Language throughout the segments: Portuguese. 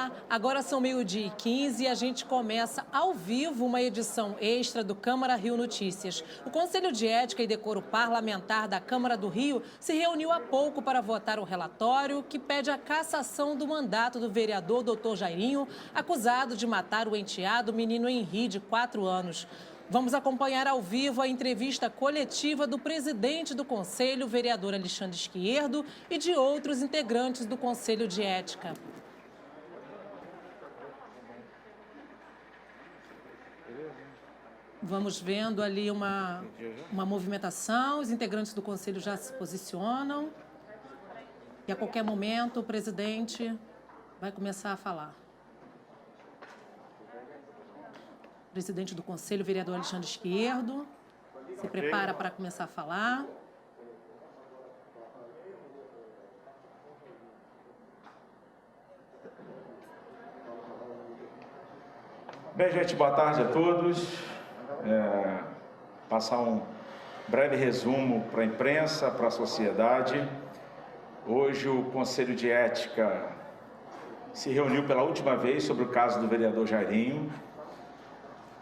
Olá, agora são 12h15 e a gente começa ao vivo uma edição extra do Câmara Rio Notícias. O Conselho de Ética e Decoro Parlamentar da Câmara do Rio se reuniu há pouco para votar o relatório que pede a cassação do mandato do vereador Dr. Jairinho, acusado de matar o enteado menino Henri, de 4 anos. Vamos acompanhar ao vivo a entrevista coletiva do presidente do Conselho, vereador Alexandre Esquierdo, e de outros integrantes do Conselho de Ética. Vamos vendo ali uma movimentação, os integrantes do Conselho já se posicionam. E a qualquer momento o presidente vai começar a falar. Presidente do Conselho, vereador Alexandre Esquierdo, se prepara para começar a falar. Bem, gente, boa tarde a todos. Passar um breve resumo para a imprensa, para a sociedade. Hoje o Conselho de Ética se reuniu pela última vez sobre o caso do vereador Jairinho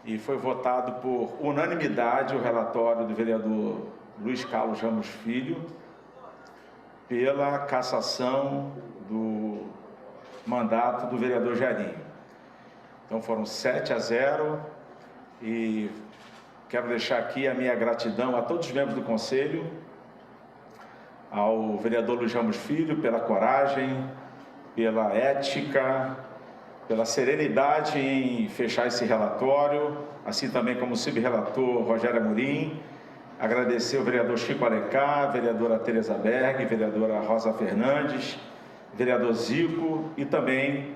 e foi votado por unanimidade o relatório do vereador Luiz Carlos Ramos Filho pela cassação do mandato do vereador Jairinho. Então foram 7-0 e quero deixar aqui a minha gratidão a todos os membros do Conselho, ao vereador Luiz Ramos Filho pela coragem, pela ética, pela serenidade em fechar esse relatório, assim também como o subrelator Rogério Amorim. Agradecer ao vereador Chico Alecá, vereadora Tereza Berg, vereadora Rosa Fernandes, vereador Zico e também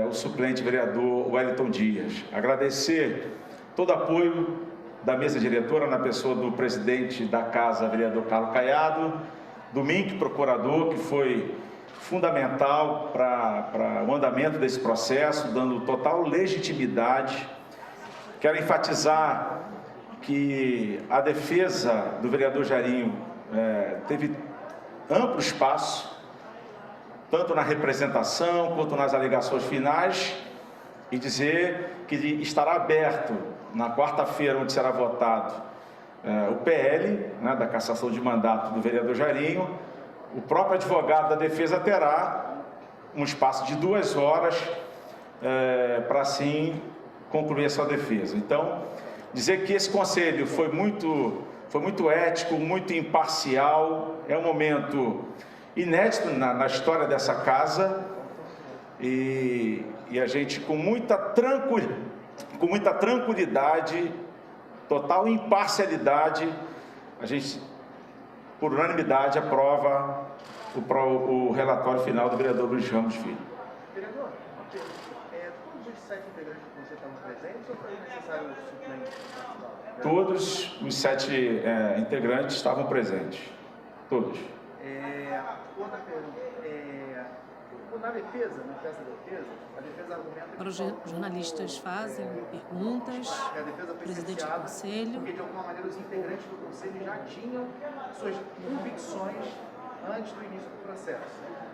o suplente vereador Wellington Dias. Agradecer todo o apoio da mesa diretora, na pessoa do presidente da casa, vereador Carlos Caiado, do MINC, procurador, que foi fundamental para o andamento desse processo, dando total legitimidade. Quero enfatizar que a defesa do vereador Jairinho teve amplo espaço, tanto na representação quanto nas alegações finais, e dizer que estará aberto na quarta-feira, onde será votado o PL, da cassação de mandato do vereador Jairinho. O próprio advogado da defesa terá um espaço de 2 horas para, assim, concluir a sua defesa. Então, dizer que esse conselho foi muito ético, muito imparcial, é um momento inédito na história dessa casa, e a gente, com muita tranquilidade, total imparcialidade, a gente, por unanimidade, aprova o relatório final do vereador Luiz Ramos Filho. Vereador, todos os 7 integrantes que você estavam presentes ou foi necessário o suplente participar? Todos os 7 integrantes estavam presentes. Todos. Outra pergunta. Na defesa, a defesa argumenta... Agora os jornalistas fazem perguntas, o presidente do Conselho. Porque, de alguma maneira, os integrantes do Conselho já tinham suas convicções antes do início do processo.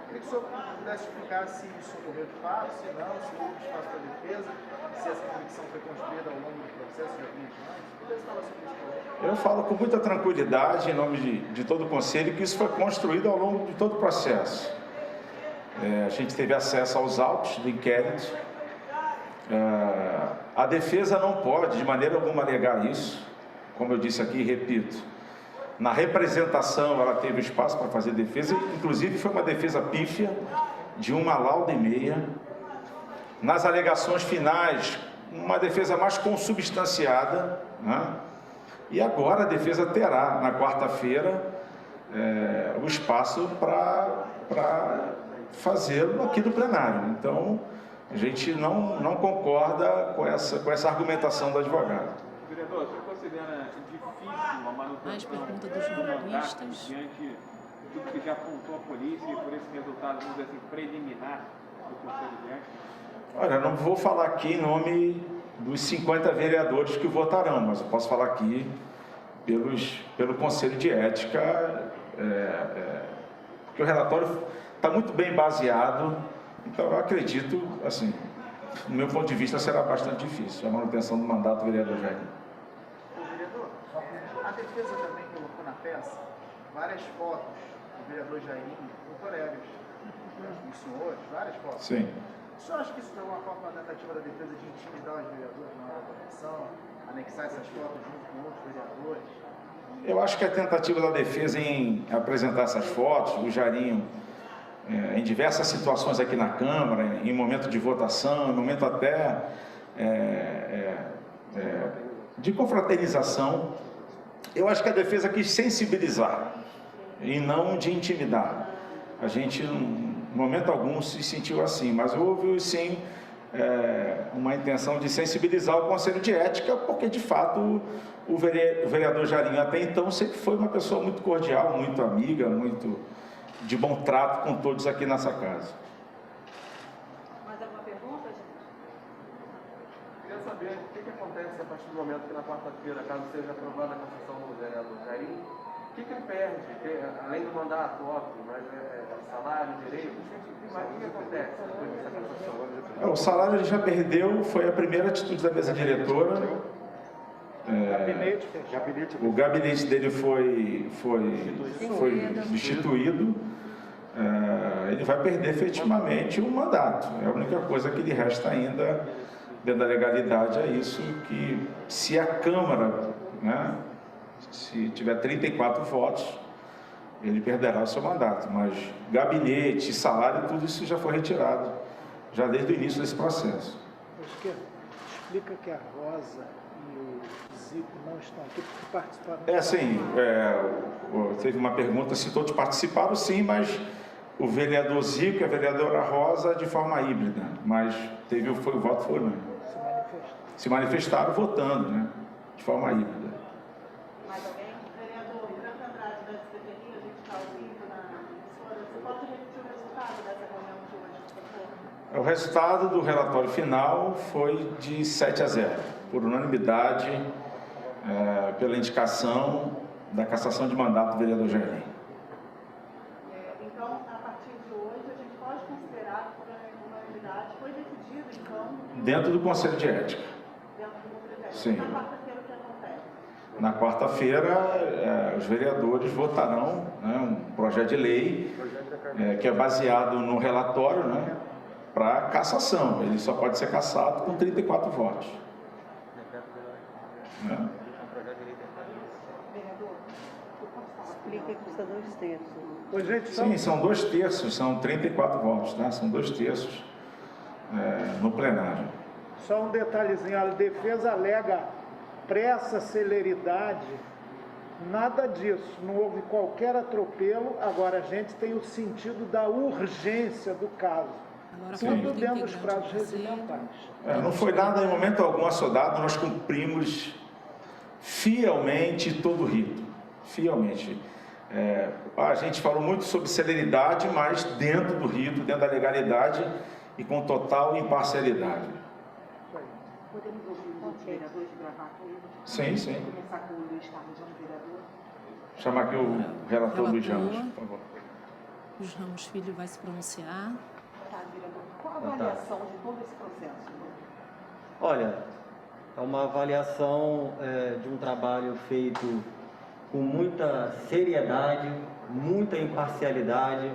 Queria que o senhor pudesse explicar se isso ocorreu de fato, se não, se houve espaço para a defesa, se essa convicção foi construída ao longo do processo, já vinha de antes. Pudesse falar sobre isso? Eu falo com muita tranquilidade, em nome de todo o Conselho, que isso foi construído ao longo de todo o processo. A gente teve acesso aos autos do inquérito. A defesa não pode, de maneira alguma, negar isso. Como eu disse aqui, repito, na representação ela teve espaço para fazer defesa, inclusive foi uma defesa pífia, de 1 lauda e meia. Nas alegações finais, uma defesa mais consubstanciada, E agora a defesa terá, na quarta-feira, o espaço para fazê-lo aqui do plenário. Então, a gente não concorda com essa argumentação do advogado. Vereador, você considera difícil a manutenção Mais pergunta dos jornalistas. diante de tudo que já apontou a polícia e por esse resultado, vamos dizer assim, preliminar do Conselho de Ética? Olha, eu não vou falar aqui em nome dos 50 vereadores que votarão, mas eu posso falar aqui pelo Conselho de Ética, porque o relatório está muito bem baseado Então, eu acredito, assim, do meu ponto de vista, será bastante difícil a manutenção do mandato do vereador Jair. Vereador, a defesa também colocou na peça várias fotos do vereador Jair com colegas, os senhores, várias fotos. Sim. O senhor acha que isso é uma forma, uma tentativa da defesa de intimidar os vereadores na hora da votação, anexar essas fotos junto com outros vereadores? Eu acho que a tentativa da defesa em apresentar essas fotos, o Jairinho, em diversas situações aqui na Câmara, em momento de votação, em momento até de confraternização, eu acho que a defesa quis sensibilizar e não de intimidar. A gente, em momento algum, se sentiu assim, mas houve, sim, uma intenção de sensibilizar o Conselho de Ética, porque, de fato, o vereador Jairinho, até então, sempre foi uma pessoa muito cordial, muito amiga, muito de bom trato com todos aqui nessa casa. Mais alguma pergunta, gente? Queria saber o que acontece a partir do momento que na quarta-feira, caso seja aprovada a cassação do vereador Jairinho, o que ele perde? Além do mandato, óbvio, mas salário, direito, o que acontece depois dessa cassação? O salário ele já perdeu, foi a primeira atitude da mesa diretora. O gabinete dele foi destituído. Ele vai perder efetivamente o mandato. É a única coisa que lhe resta ainda dentro da legalidade, é isso, que se a Câmara, né, se tiver 34 votos, ele perderá o seu mandato, mas gabinete, salário, tudo isso já foi retirado, já desde o início desse processo. Explica que a Rosa e o Zico não estão aqui porque participaram. Teve uma pergunta se todos participaram, sim, mas o vereador Zico e a vereadora Rosa de forma híbrida, mas o voto foi unânime. Se manifestaram votando, né, de forma híbrida. Mais alguém? Vereador Branco Andrade, da SPTI, a gente está ao vivo na emissora. Você pode repetir o resultado dessa reunião de hoje, por favor? O resultado do relatório final foi de 7-0, por unanimidade, pela indicação da cassação de mandato do vereador Jairinho. Então, a partir de hoje, a gente pode considerar que por unanimidade foi decidido, então... Dentro do Conselho de Ética. Dentro do Conselho de Ética. Sim. Na quarta-feira, o que acontece? Na quarta-feira, os vereadores votarão, né, um projeto de lei que é baseado no relatório, né, para cassação. Ele só pode ser cassado com 34 votos. Né? Vereador, explica que custa 2 terços. Oi, gente, Sim, são 2 terços, são 34 votos, né? São 2 terços no plenário. só um detalhezinho, a defesa alega pressa, celeridade, nada disso, não houve qualquer atropelo, agora a gente tem o sentido da urgência do caso. Agora, Tudo como dentro dos integrante prazos do conselho, regimentais. Não foi nada em momento algum assodado, nós cumprimos fielmente todo o rito, fielmente. A gente falou muito sobre celeridade, mas dentro do rito, dentro da legalidade e com total imparcialidade. Podemos ouvir os vereadores de gravata aí? Sim, sim. Começar com o Luiz Carlos, vereador. Chamar aqui o relator Luiz Ramos, por favor. Luiz Ramos Filho vai se pronunciar. Tá, vereador. Qual a avaliação de todo esse processo? Olha, é uma avaliação de um trabalho feito com muita seriedade, muita imparcialidade,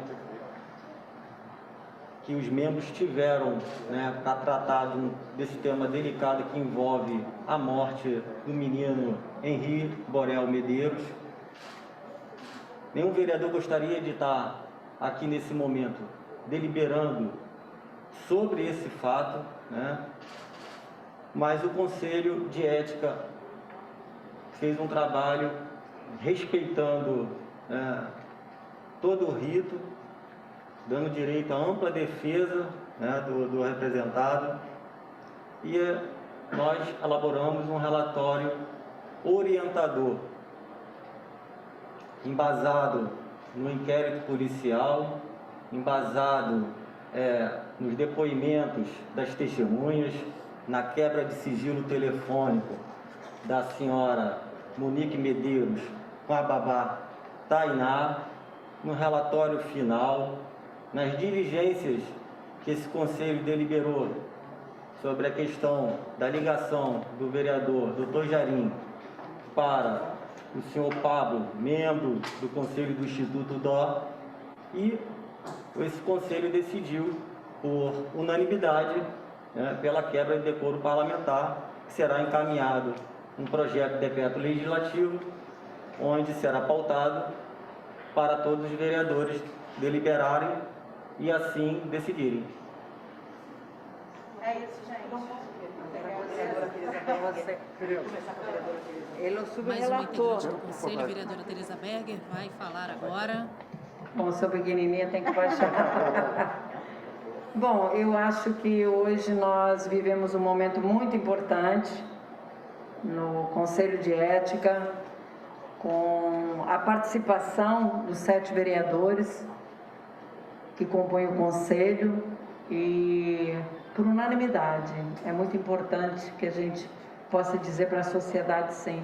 que os membros tiveram, né, para tratar desse tema delicado que envolve a morte do menino Henri Borel Medeiros. Nenhum vereador gostaria de estar aqui nesse momento deliberando sobre esse fato, né? Mas o Conselho de Ética fez um trabalho respeitando todo o rito, dando direito à ampla defesa, né, do representado, e nós elaboramos um relatório orientador, embasado no inquérito policial, embasado nos depoimentos das testemunhas, na quebra de sigilo telefônico da senhora Monique Medeiros com a babá Tainá, no relatório final, nas diligências que esse Conselho deliberou sobre a questão da ligação do vereador Dr. Jairim para o senhor Pablo, membro do Conselho do Instituto DO, e esse Conselho decidiu, por unanimidade, pela quebra de decoro parlamentar, que será encaminhado um projeto de decreto legislativo, onde será pautado para todos os vereadores deliberarem e assim decidirem. É isso, gente. Ele é o Mais uma subrelator. integrante do Conselho, vereadora Tereza Berger, vai falar agora. Bom, sou pequenininha, tem que baixar. Bom, eu acho que hoje nós vivemos um momento muito importante no Conselho de Ética, com a participação dos 7 vereadores que compõem o Conselho e por unanimidade. É muito importante que a gente possa dizer para a sociedade, sim,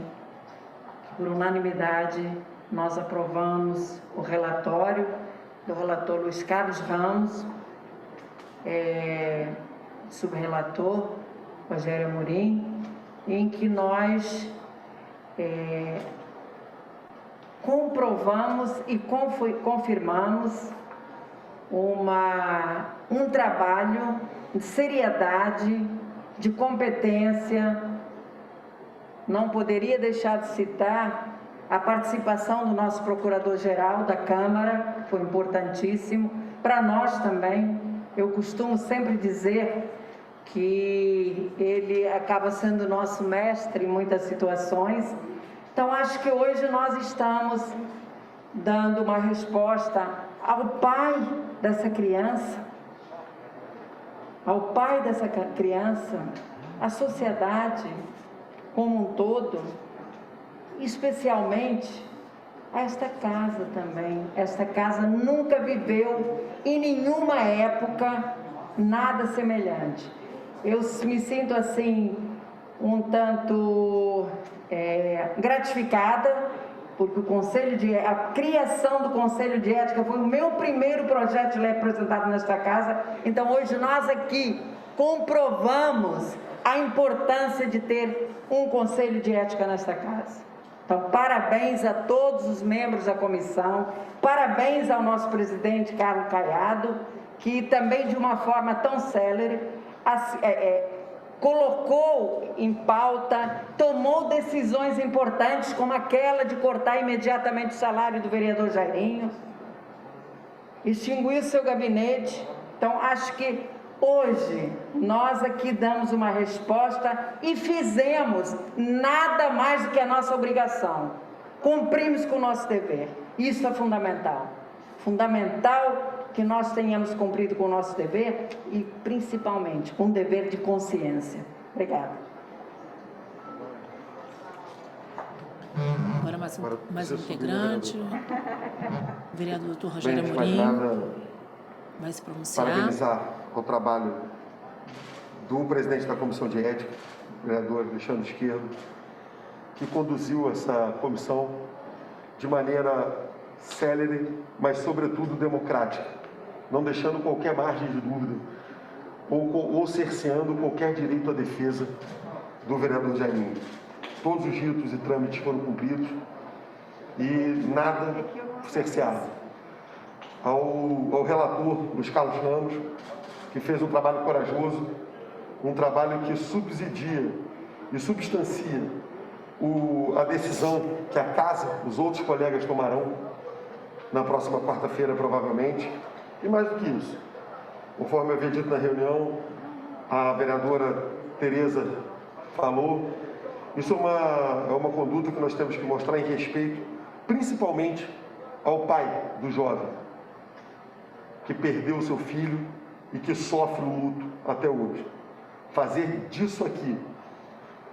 que por unanimidade nós aprovamos o relatório do relator Luiz Carlos Ramos, subrelator Rogério Amorim, em que nós comprovamos e confirmamos um trabalho de seriedade, de competência. Não poderia deixar de citar a participação do nosso Procurador-Geral da Câmara, foi importantíssimo, para nós também. Eu costumo sempre dizer que ele acaba sendo nosso mestre em muitas situações. Então, acho que hoje nós estamos dando uma resposta ao pai dessa criança, à sociedade como um todo, especialmente a esta casa também. Esta casa nunca viveu em nenhuma época nada semelhante. Eu me sinto assim um tanto gratificada, porque a criação do Conselho de Ética foi o meu primeiro projeto de lei apresentado nesta casa. Então hoje nós aqui comprovamos a importância de ter um Conselho de Ética nesta casa. Então, parabéns a todos os membros da comissão, parabéns ao nosso presidente Carlos Caiado, que também de uma forma tão célere colocou em pauta, tomou decisões importantes, como aquela de cortar imediatamente o salário do vereador Jairinho, extinguiu seu gabinete. Então, acho que hoje nós aqui damos uma resposta e fizemos nada mais do que a nossa obrigação. Cumprimos com o nosso dever. Isso é fundamental. Fundamental que nós tenhamos cumprido com o nosso dever e, principalmente, com o dever de consciência. Obrigada. Agora mais um integrante, o vereador Dr. Rogério Amorim vai se pronunciar. Parabenizar o trabalho do presidente da Comissão de Ética, o vereador Alexandre Esquerdo, que conduziu essa comissão de maneira célere, mas sobretudo democrática, não deixando qualquer margem de dúvida ou cerceando qualquer direito à defesa do vereador Jairinho. Todos os ritos e trâmites foram cumpridos e nada cerceado. Ao relator Luiz Carlos Ramos, que fez um trabalho corajoso, um trabalho que subsidia e substancia a decisão que a casa, os outros colegas tomarão na próxima quarta-feira, provavelmente. E mais do que isso, conforme eu havia dito na reunião, a vereadora Tereza falou, isso é uma conduta que nós temos que mostrar em respeito, principalmente ao pai do jovem, que perdeu seu filho e que sofre o luto até hoje. Fazer disso aqui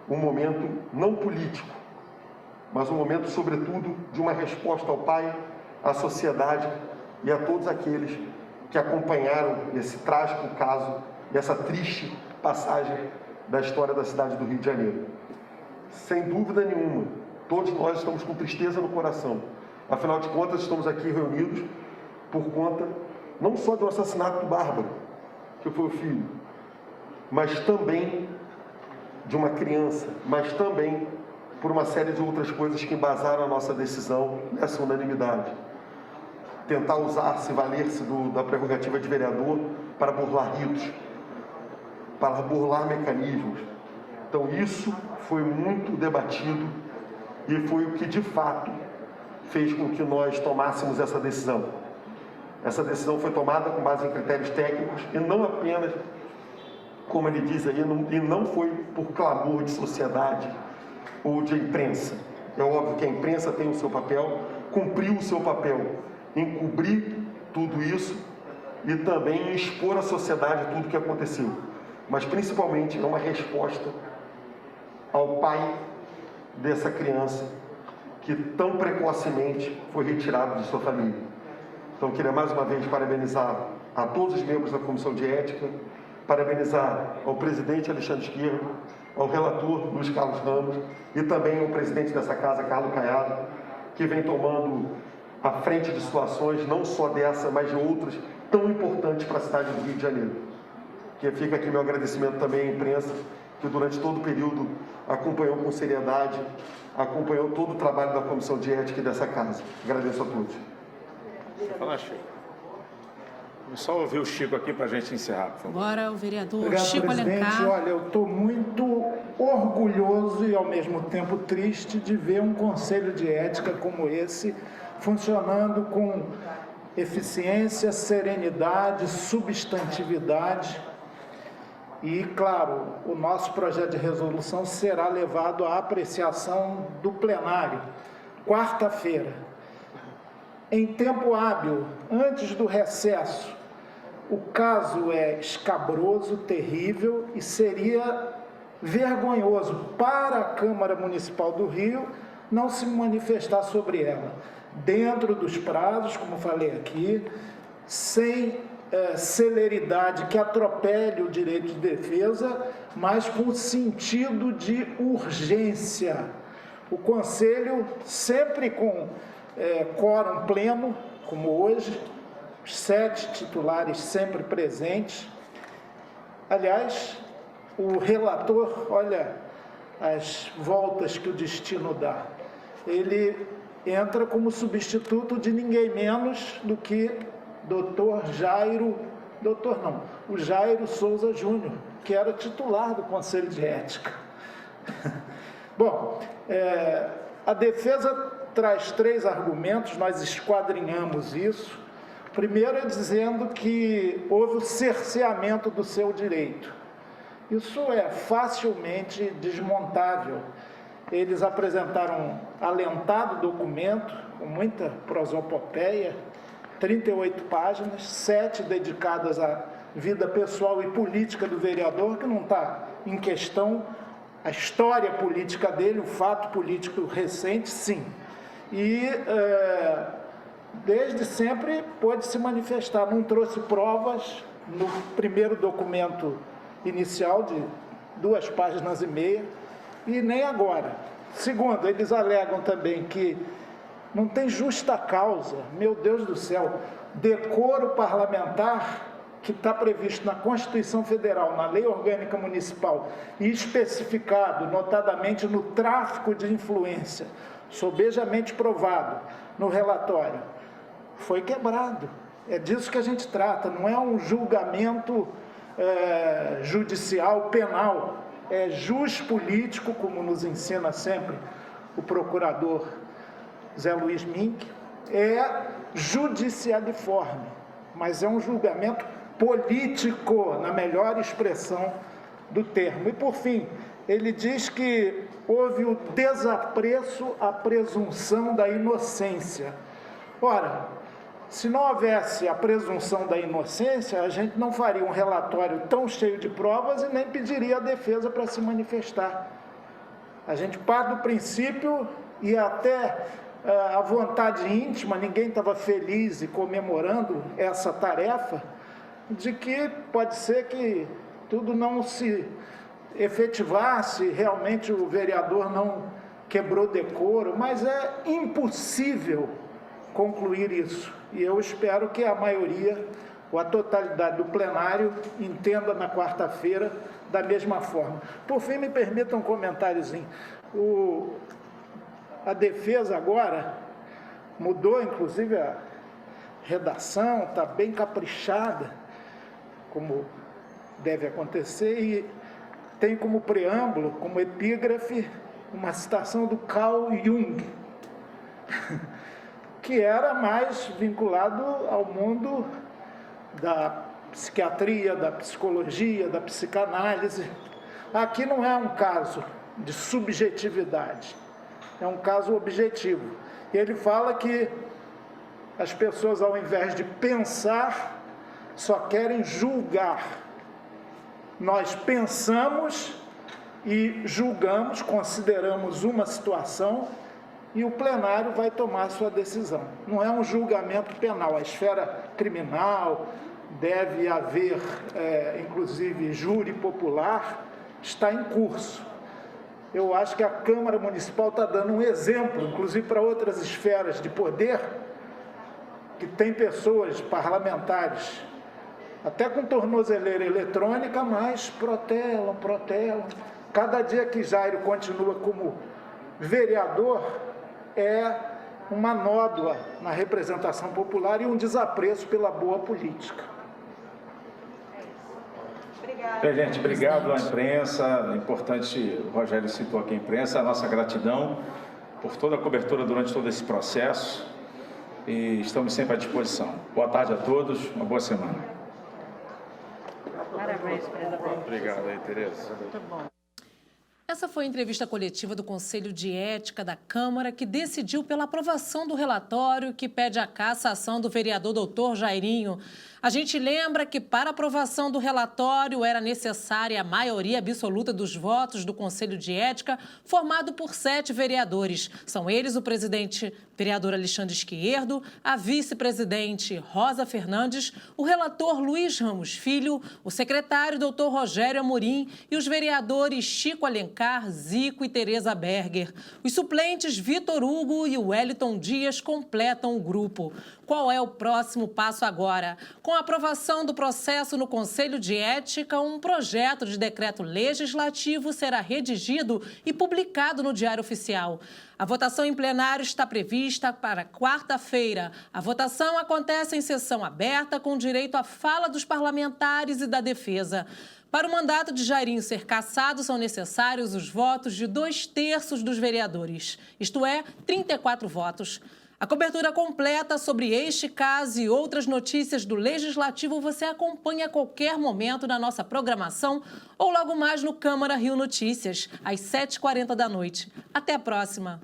um momento não político, mas um momento, sobretudo, de uma resposta ao pai, à sociedade e a todos aqueles que acompanharam esse trágico caso e essa triste passagem da história da cidade do Rio de Janeiro. Sem dúvida nenhuma, todos nós estamos com tristeza no coração. Afinal de contas, estamos aqui reunidos por conta não só de um assassinato bárbaro, que foi o filho, mas também de uma criança, mas também por uma série de outras coisas que embasaram a nossa decisão nessa unanimidade. Tentar usar-se, valer-se da prerrogativa de vereador para burlar ritos, para burlar mecanismos. Então isso foi muito debatido e foi o que de fato fez com que nós tomássemos essa decisão. Essa decisão foi tomada com base em critérios técnicos e não apenas, como ele diz aí, e não foi por clamor de sociedade ou de imprensa. É óbvio que a imprensa tem o seu papel, cumpriu o seu papel em cobrir tudo isso e também em expor à sociedade tudo o que aconteceu. Mas principalmente é uma resposta ao pai dessa criança que tão precocemente foi retirado de sua família. Então, queria mais uma vez parabenizar a todos os membros da Comissão de Ética, parabenizar ao presidente Alexandre Esquerdo, ao relator Luiz Carlos Ramos e também ao presidente dessa casa, Carlos Caiado, que vem tomando a frente de situações, não só dessa, mas de outras, tão importantes para a cidade do Rio de Janeiro. Que fica aqui meu agradecimento também à imprensa, que durante todo o período acompanhou com seriedade, acompanhou todo o trabalho da Comissão de Ética e dessa casa. Agradeço a todos. Fala, Chico. Vamos só ouvir o Chico aqui para a gente encerrar, por favor. Agora o vereador Obrigado, Chico presidente. Alencar. Olha, eu estou muito orgulhoso e ao mesmo tempo triste de ver um conselho de ética como esse funcionando com eficiência, serenidade, substantividade. E, claro, o nosso projeto de resolução será levado à apreciação do plenário, quarta-feira. Em tempo hábil, antes do recesso. O caso é escabroso, terrível e seria vergonhoso para a Câmara Municipal do Rio não se manifestar sobre ela. Dentro dos prazos, como falei aqui, sem celeridade que atropele o direito de defesa, mas com sentido de urgência. O Conselho, sempre com quórum pleno, como hoje, os 7 titulares sempre presentes. Aliás, o relator, olha as voltas que o destino dá. Ele entra como substituto de ninguém menos do que o Jairo Souza Júnior, que era titular do Conselho de Ética. Bom, a defesa traz 3 argumentos, nós esquadrinhamos isso. Primeiro é dizendo que houve o cerceamento do seu direito. Isso é facilmente desmontável. Eles apresentaram um alentado documento, com muita prosopopeia, 38 páginas, 7 dedicadas à vida pessoal e política do vereador, que não está em questão a história política dele, o fato político recente, sim. E desde sempre pôde se manifestar, não trouxe provas no primeiro documento inicial de 2 páginas e meia, e nem agora. Segundo, eles alegam também que não tem justa causa, meu Deus do céu, decoro parlamentar que está previsto na Constituição Federal, na Lei Orgânica Municipal, e especificado, notadamente, no tráfico de influência, sobejamente provado no relatório, foi quebrado. É disso que a gente trata, não é um julgamento judicial, penal, é jus político, como nos ensina sempre o procurador Zé Luiz Mink, é judicialiforme, mas é um julgamento político, na melhor expressão do termo. E, por fim, ele diz que houve o desapreço à presunção da inocência. Ora, se não houvesse a presunção da inocência, a gente não faria um relatório tão cheio de provas e nem pediria a defesa para se manifestar. A gente parte do princípio e até a vontade íntima, ninguém estava feliz e comemorando essa tarefa, de que pode ser que tudo não se efetivasse, realmente o vereador não quebrou decoro, mas é impossível concluir isso. E eu espero que a maioria ou a totalidade do plenário entenda na quarta-feira da mesma forma. Por fim, me permita um comentáriozinho. A defesa agora mudou, inclusive, a redação, está bem caprichada, como deve acontecer, e tem como preâmbulo, como epígrafe, uma citação do Carl Jung, que era mais vinculado ao mundo da psiquiatria, da psicologia, da psicanálise. Aqui não é um caso de subjetividade, é um caso objetivo. E ele fala que as pessoas, ao invés de pensar, só querem julgar. Nós pensamos e julgamos, consideramos uma situação e o plenário vai tomar sua decisão. Não é um julgamento penal. A esfera criminal, deve haver, inclusive, júri popular, está em curso. Eu acho que a Câmara Municipal está dando um exemplo, inclusive para outras esferas de poder, que tem pessoas, parlamentares, até com tornozeleira eletrônica, mas protelam. Cada dia que Jairo continua como vereador, é uma nódoa na representação popular e um desapreço pela boa política. Gente, obrigado à imprensa. É importante, o Rogério citou aqui a imprensa, a nossa gratidão por toda a cobertura durante todo esse processo e estamos sempre à disposição. Boa tarde a todos, uma boa semana. Parabéns, presidente. Obrigado aí, Tereza. Muito bom. Essa foi a entrevista coletiva do Conselho de Ética da Câmara, que decidiu pela aprovação do relatório que pede a cassação do vereador doutor Jairinho. A gente lembra que para aprovação do relatório era necessária a maioria absoluta dos votos do Conselho de Ética, formado por 7 vereadores. São eles o presidente vereador Alexandre Esquerdo, a vice-presidente Rosa Fernandes, o relator Luiz Ramos Filho, o secretário doutor Rogério Amorim e os vereadores Chico Alencar, Zico e Tereza Berger. Os suplentes Vitor Hugo e Wellington Dias completam o grupo. Qual é o próximo passo agora? Com a aprovação do processo no Conselho de Ética, um projeto de decreto legislativo será redigido e publicado no Diário Oficial. A votação em plenário está prevista para quarta-feira. A votação acontece em sessão aberta, com direito à fala dos parlamentares e da defesa. Para o mandato de Jairinho ser cassado, são necessários os votos de 2/3 dos vereadores, isto é, 34 votos. A cobertura completa sobre este caso e outras notícias do Legislativo você acompanha a qualquer momento na nossa programação ou logo mais no Câmara Rio Notícias, às 7h40 da noite. Até a próxima!